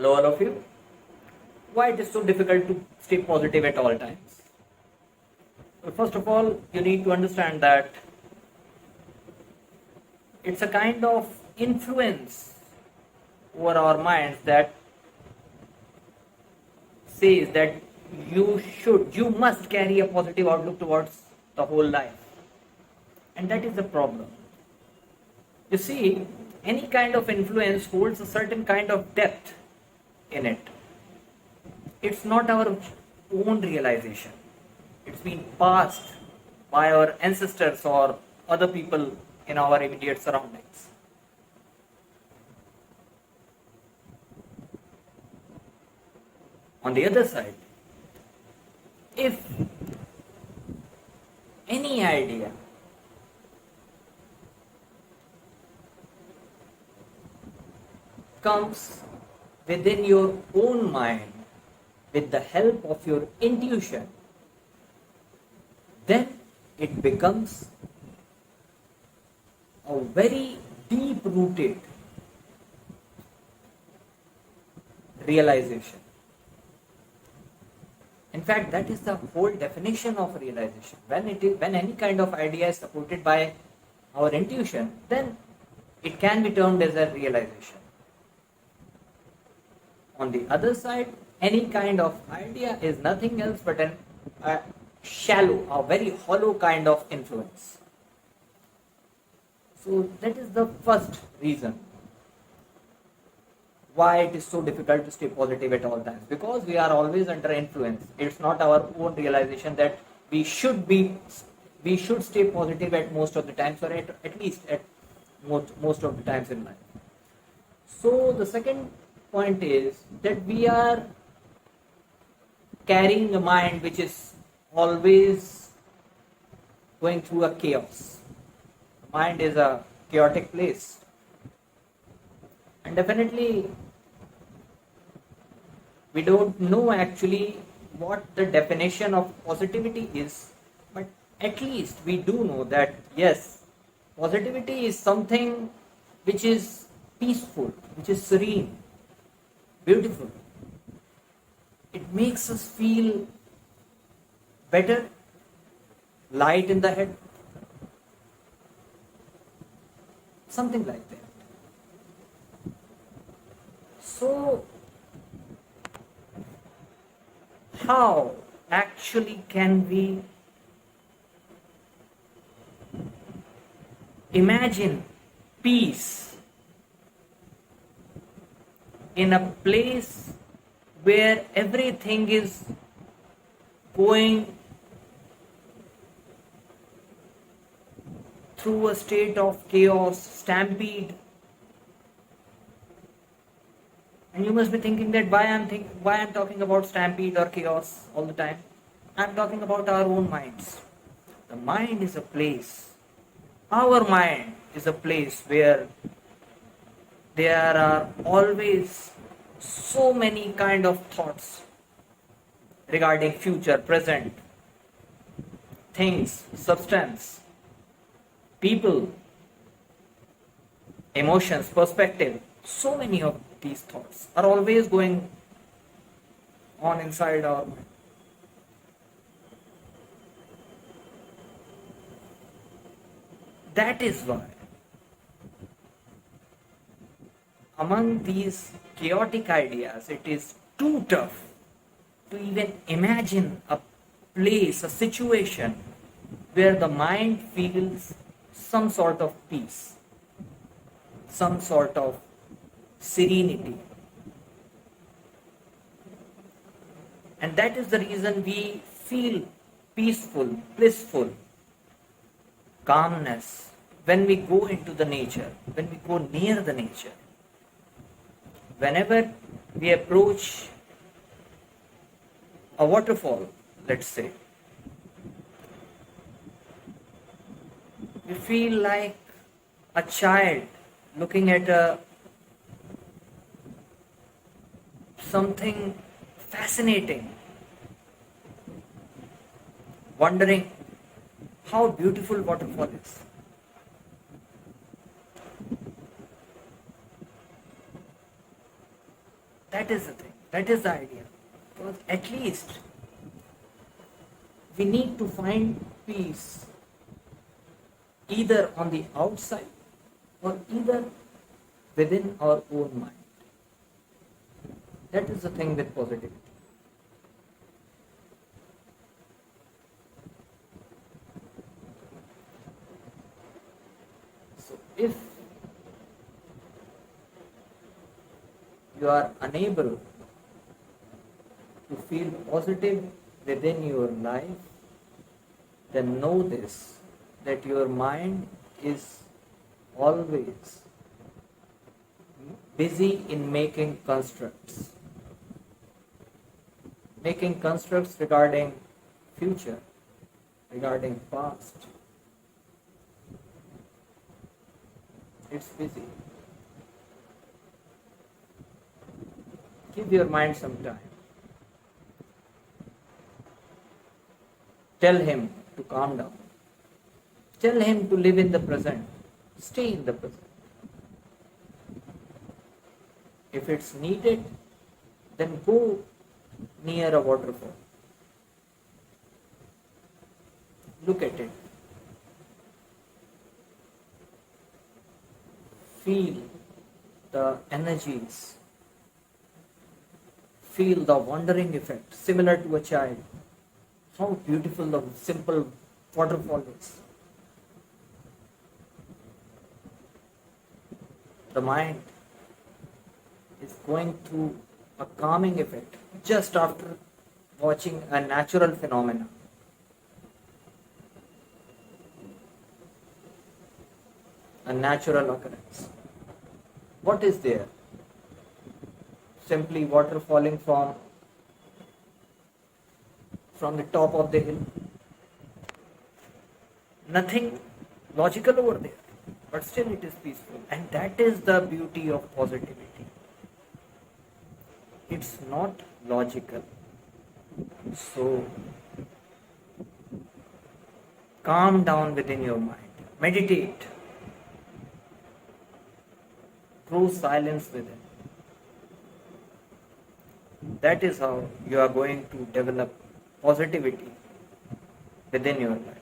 Hello, all of you. Why it is so difficult to stay positive at all times? Well, first of all, you need to understand that it's a kind of influence over our minds that says that you must carry a positive outlook towards the whole life. And that is the problem. You see, any kind of influence holds a certain kind of depth in it. It's not our own realization. It's been passed by our ancestors or other people in our immediate surroundings. On the other side, if any idea comes within your own mind with the help of your intuition, then it becomes a very deep rooted realization. In fact, that is the whole definition of realization. When any kind of idea is supported by our intuition, then it can be termed as a realization. On the other side, any kind of idea is nothing else but a shallow, a very hollow kind of influence. So that is the first reason why it is so difficult to stay positive at all times, because we are always under influence. It's not our own realization that we should stay positive at most of the times, or at least at most of the times in life. So the second point is that we are carrying a mind which is always going through a chaos. Mind is a chaotic place. And definitely, we don't know actually what the definition of positivity is, but at least we do know that yes, positivity is something which is peaceful, which is serene, beautiful. It makes us feel better, light in the head, something like that. So, how actually can we imagine peace in a place where everything is going through a state of chaos, stampede? And you must be thinking that why I'm talking about stampede or chaos all the time. I'm talking about our own minds. The mind is a place. Our mind is a place where there are always so many kind of thoughts regarding future, present, things, substance, people, emotions, perspective. So many of these thoughts are always going on inside our mind. That is why among these chaotic ideas, it is too tough to even imagine a place, a situation where the mind feels some sort of peace, some sort of serenity. And that is the reason we feel peaceful, blissful, calmness when we go into the nature, when we go near the nature. Whenever we approach a waterfall, let's say, we feel like a child looking at something fascinating, wondering how beautiful waterfall is. That is the thing. That is the idea. Because at least we need to find peace either on the outside or either within our own mind. That is the thing with positivity. So if you are unable to feel positive within your life, then know this, that your mind is always busy in making constructs regarding future, regarding past. It's busy. Give your mind some time. Tell him to calm down. Tell him to live in the present. Stay in the present. If it's needed, then go near a waterfall. Look at it. Feel the energies. Feel the wandering effect, similar to a child. How beautiful the simple waterfall is. The mind is going through a calming effect just after watching a natural phenomena. A natural occurrence. What is there? Simply water falling from the top of the hill. Nothing logical over there, but still it is peaceful. And that is the beauty of positivity. It's not logical. So calm down within your mind. Meditate. Grow silence within. That is how you are going to develop positivity within your life.